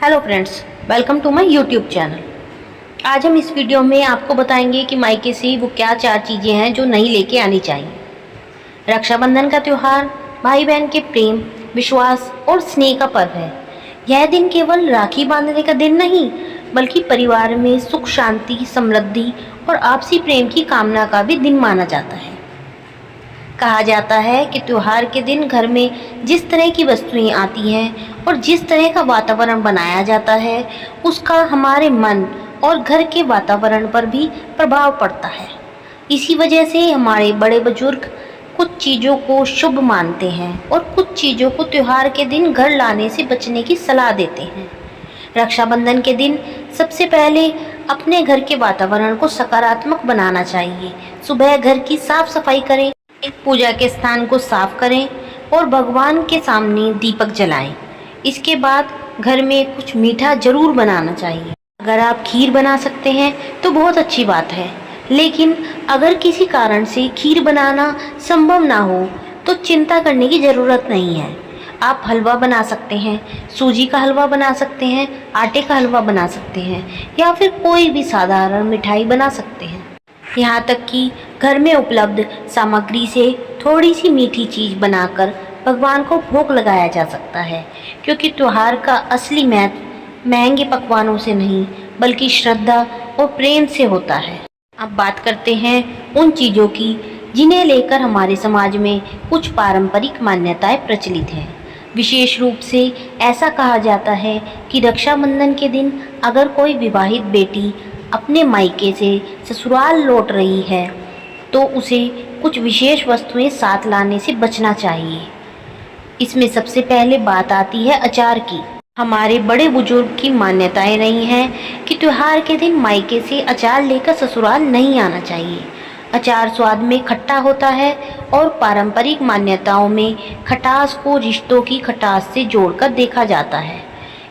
Hello friends, welcome to my YouTube channel. आज हम इस वीडियो में आपको बताएंगे कि मायके से वो क्या 4 चीज़ें हैं जो नहीं लेके आनी चाहिए। रक्षाबंधन का त्यौहार भाई बहन के प्रेम, विश्वास और स्नेह का पर्व है। यह दिन केवल राखी बांधने का दिन नहीं, बल्कि परिवार में सुख, शांति, समृद्धि और आपसी प्रेम की कामना का भी दिन माना जाता है। कहा जाता है कि त्योहार के दिन घर में जिस तरह की वस्तुएं आती हैं और जिस तरह का वातावरण बनाया जाता है, उसका हमारे मन और घर के वातावरण पर भी प्रभाव पड़ता है। इसी वजह से हमारे बड़े बुजुर्ग कुछ चीज़ों को शुभ मानते हैं और कुछ चीज़ों को त्योहार के दिन घर लाने से बचने की सलाह देते हैं। रक्षाबंधन के दिन सबसे पहले अपने घर के वातावरण को सकारात्मक बनाना चाहिए। सुबह घर की साफ सफाई करें, पूजा के स्थान को साफ करें और भगवान के सामने दीपक जलाएं। इसके बाद घर में कुछ मीठा जरूर बनाना चाहिए। अगर आप खीर बना सकते हैं तो बहुत अच्छी बात है, लेकिन अगर किसी कारण से खीर बनाना संभव ना हो तो चिंता करने की ज़रूरत नहीं है। आप हलवा बना सकते हैं, सूजी का हलवा बना सकते हैं, आटे का हलवा बना सकते हैं या फिर कोई भी साधारण मिठाई बना सकते हैं। यहाँ तक कि घर में उपलब्ध सामग्री से थोड़ी सी मीठी चीज़ बनाकर भगवान को भोग लगाया जा सकता है, क्योंकि त्योहार का असली महत्व महंगे पकवानों से नहीं बल्कि श्रद्धा और प्रेम से होता है। अब बात करते हैं उन चीज़ों की जिन्हें लेकर हमारे समाज में कुछ पारंपरिक मान्यताएं प्रचलित हैं। विशेष रूप से ऐसा कहा जाता है कि रक्षाबंधन के दिन अगर कोई विवाहित बेटी अपने मायके से ससुराल लौट रही है तो उसे कुछ विशेष वस्तुएं साथ लाने से बचना चाहिए। इसमें सबसे पहले बात आती है अचार की। हमारे बड़े बुजुर्ग की मान्यताएं रही हैं कि त्योहार के दिन मायके से अचार लेकर ससुराल नहीं आना चाहिए। अचार स्वाद में खट्टा होता है और पारंपरिक मान्यताओं में खटास को रिश्तों की खटास से जोड़कर देखा जाता है।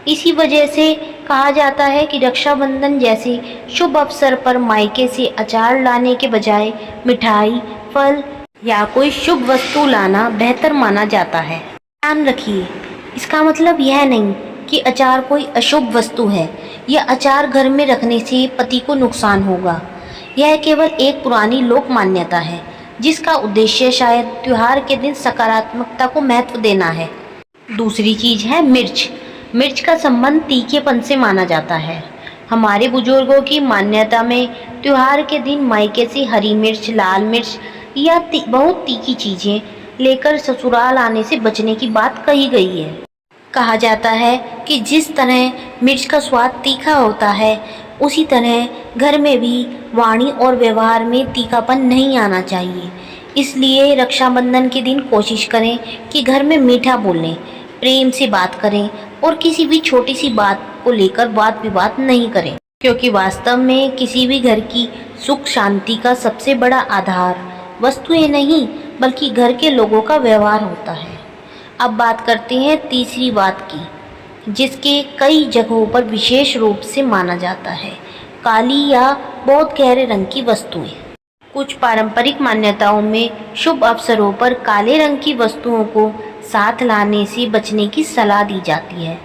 इसी वजह से कहा जाता है कि रक्षाबंधन जैसे शुभ अवसर पर मायके से अचार लाने के बजाय मिठाई, फल या कोई शुभ वस्तु लाना बेहतर माना जाता है। ध्यान रखिए, इसका मतलब यह नहीं कि अचार कोई अशुभ वस्तु है या अचार घर में रखने से पति को नुकसान होगा। यह केवल एक पुरानी लोक मान्यता है जिसका उद्देश्य शायद त्योहार के दिन सकारात्मकता को महत्व देना है। दूसरी चीज़ है मिर्च। मिर्च का संबंध तीखेपन से माना जाता है। हमारे बुजुर्गों की मान्यता में त्योहार के दिन मायके से हरी मिर्च, लाल मिर्च या बहुत तीखी चीज़ें लेकर ससुराल आने से बचने की बात कही गई है। कहा जाता है कि जिस तरह मिर्च का स्वाद तीखा होता है, उसी तरह घर में भी वाणी और व्यवहार में तीखापन नहीं आना चाहिए। इसलिए रक्षाबंधन के दिन कोशिश करें कि घर में मीठा बोलें, प्रेम से बात करें और किसी भी छोटी सी बात को लेकर वाद विवाद नहीं करें, क्योंकि वास्तव में किसी भी घर की सुख शांति का सबसे बड़ा आधार वस्तुएं नहीं बल्कि घर के लोगों का व्यवहार होता है। अब बात करते हैं तीसरी बात की, जिसके कई जगहों पर विशेष रूप से माना जाता है, काली या बहुत गहरे रंग की वस्तुएं। कुछ पारंपरिक मान्यताओं में शुभ अवसरों पर काले रंग की वस्तुओं को साथ लाने से बचने की सलाह दी जाती है।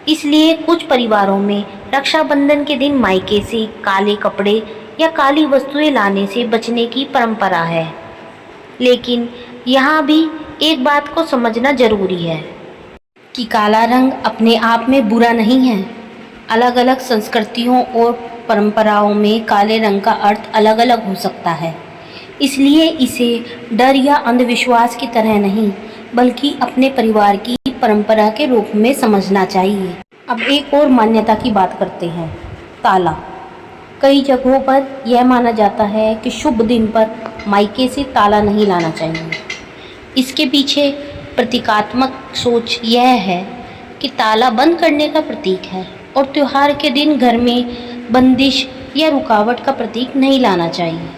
इसलिए कुछ परिवारों में रक्षाबंधन के दिन मायके से काले कपड़े या काली वस्तुएं लाने से बचने की परंपरा है। लेकिन यहाँ भी एक बात को समझना जरूरी है कि काला रंग अपने आप में बुरा नहीं है। अलग अलग संस्कृतियों और परंपराओं में काले रंग का अर्थ अलग अलग हो सकता है। इसलिए इसे डर या अंधविश्वास की तरह नहीं बल्कि अपने परिवार की परंपरा के रूप में समझना चाहिए। अब एक और मान्यता की बात करते हैं, ताला। कई जगहों पर यह माना जाता है कि शुभ दिन पर मायके से ताला नहीं लाना चाहिए। इसके पीछे प्रतीकात्मक सोच यह है कि ताला बंद करने का प्रतीक है और त्योहार के दिन घर में बंदिश या रुकावट का प्रतीक नहीं लाना चाहिए।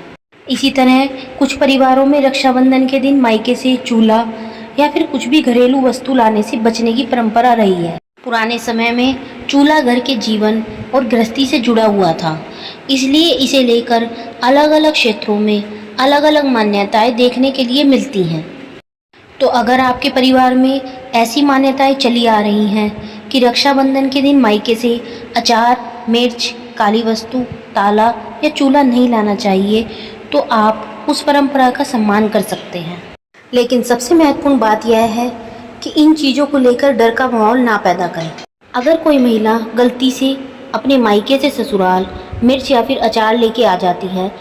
इसी तरह कुछ परिवारों में रक्षाबंधन के दिन मायके से चूल्हा या फिर कुछ भी घरेलू वस्तु लाने से बचने की परंपरा रही है। पुराने समय में चूल्हा घर के जीवन और गृहस्थी से जुड़ा हुआ था, इसलिए इसे लेकर अलग अलग क्षेत्रों में अलग अलग मान्यताएं देखने के लिए मिलती हैं। तो अगर आपके परिवार में ऐसी मान्यताएं चली आ रही हैं कि रक्षाबंधन के दिन मायके से अचार, मिर्च, काली वस्तु, ताला या चूल्हा नहीं लाना चाहिए, तो आप उस परंपरा का सम्मान कर सकते हैं। लेकिन सबसे महत्वपूर्ण बात यह है कि इन चीज़ों को लेकर डर का माहौल ना पैदा करें। अगर कोई महिला गलती से अपने मायके से ससुराल मिर्च या फिर अचार लेके आ जाती है,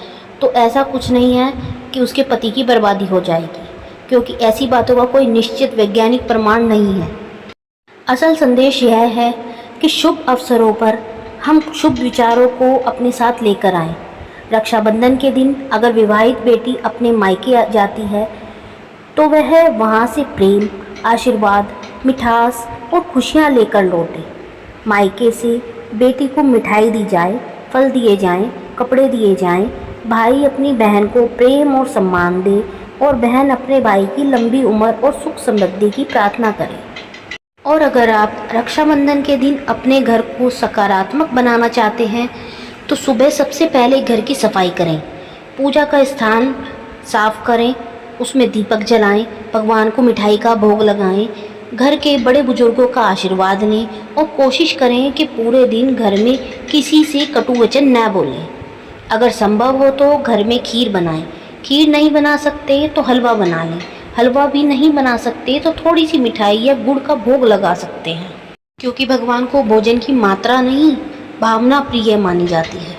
तो ऐसा कुछ नहीं है कि उसके पति की बर्बादी हो जाएगी, क्योंकि ऐसी बातों का कोई निश्चित वैज्ञानिक प्रमाण नहीं है। असल संदेश यह है कि शुभ अवसरों पर हम शुभ विचारों को अपने साथ लेकर आएं। रक्षाबंधन के दिन अगर विवाहित बेटी अपने मायके जाती है, तो वह वहाँ से प्रेम, आशीर्वाद, मिठास और खुशियाँ लेकर लौटे। मायके से बेटी को मिठाई दी जाए, फल दिए जाएं, कपड़े दिए जाएं, भाई अपनी बहन को प्रेम और सम्मान दे और बहन अपने भाई की लंबी उम्र और सुख समृद्धि की प्रार्थना करे। और अगर आप रक्षाबंधन के दिन अपने घर को सकारात्मक बनाना चाहते हैं, तो सुबह सबसे पहले घर की सफाई करें, पूजा का स्थान साफ करें, उसमें दीपक जलाएं, भगवान को मिठाई का भोग लगाएं, घर के बड़े बुजुर्गों का आशीर्वाद लें और कोशिश करें कि पूरे दिन घर में किसी से कटु वचन न बोलें। अगर संभव हो तो घर में खीर बनाएं। खीर नहीं बना सकते तो हलवा बना लें। हलवा भी नहीं बना सकते तो थोड़ी सी मिठाई या गुड़ का भोग लगा सकते हैं, क्योंकि भगवान को भोजन की मात्रा नहीं, भावना प्रिय मानी जाती है।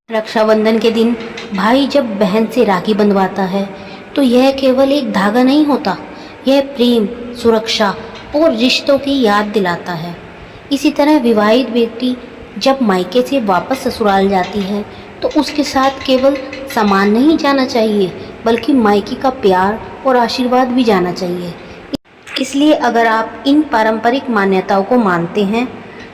रक्षाबंधन के दिन भाई जब बहन से राखी बंधवाता है, तो यह केवल एक धागा नहीं होता, यह प्रेम, सुरक्षा और रिश्तों की याद दिलाता है। इसी तरह विवाहित बेटी जब मायके से वापस ससुराल जाती है, तो उसके साथ केवल सामान नहीं जाना चाहिए, बल्कि मायके का प्यार और आशीर्वाद भी जाना चाहिए। इसलिए अगर आप इन पारंपरिक मान्यताओं को मानते हैं,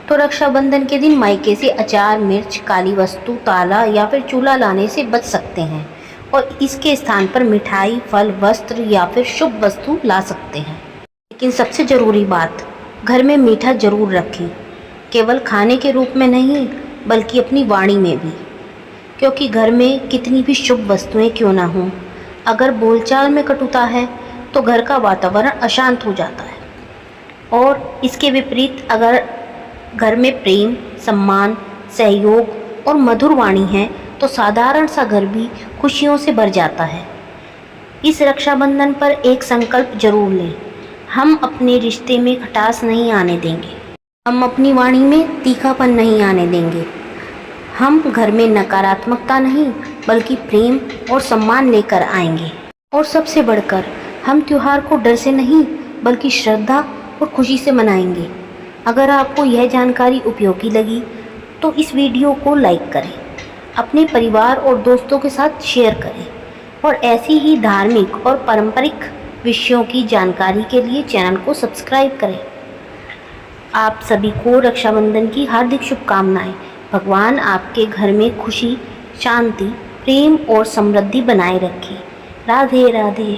तो रक्षाबंधन के दिन मायके से अचार, मिर्च, काली वस्तु, ताला या फिर चूल्हा लाने से बच सकते हैं और इसके स्थान पर मिठाई, फल, वस्त्र या फिर शुभ वस्तु ला सकते हैं। लेकिन सबसे ज़रूरी बात, घर में मीठा जरूर रखें, केवल खाने के रूप में नहीं, बल्कि अपनी वाणी में भी, क्योंकि घर में कितनी भी शुभ वस्तुएं क्यों ना हों, अगर बोलचाल में कटुता है तो घर का वातावरण अशांत हो जाता है। और इसके विपरीत अगर घर में प्रेम, सम्मान, सहयोग और मधुर वाणी है, तो साधारण सा घर भी खुशियों से भर जाता है। इस रक्षाबंधन पर एक संकल्प जरूर लें, हम अपने रिश्ते में खटास नहीं आने देंगे, हम अपनी वाणी में तीखापन नहीं आने देंगे, हम घर में नकारात्मकता नहीं बल्कि प्रेम और सम्मान लेकर आएंगे। और सबसे बढ़कर हम त्योहार को डर से नहीं बल्कि श्रद्धा और खुशी से मनाएंगे। अगर आपको यह जानकारी उपयोगी लगी तो इस वीडियो को लाइक करें, अपने परिवार और दोस्तों के साथ शेयर करें और ऐसी ही धार्मिक और पारंपरिक विषयों की जानकारी के लिए चैनल को सब्सक्राइब करें। आप सभी को रक्षाबंधन की हार्दिक शुभकामनाएं। भगवान आपके घर में खुशी, शांति, प्रेम और समृद्धि बनाए रखे। राधे राधे।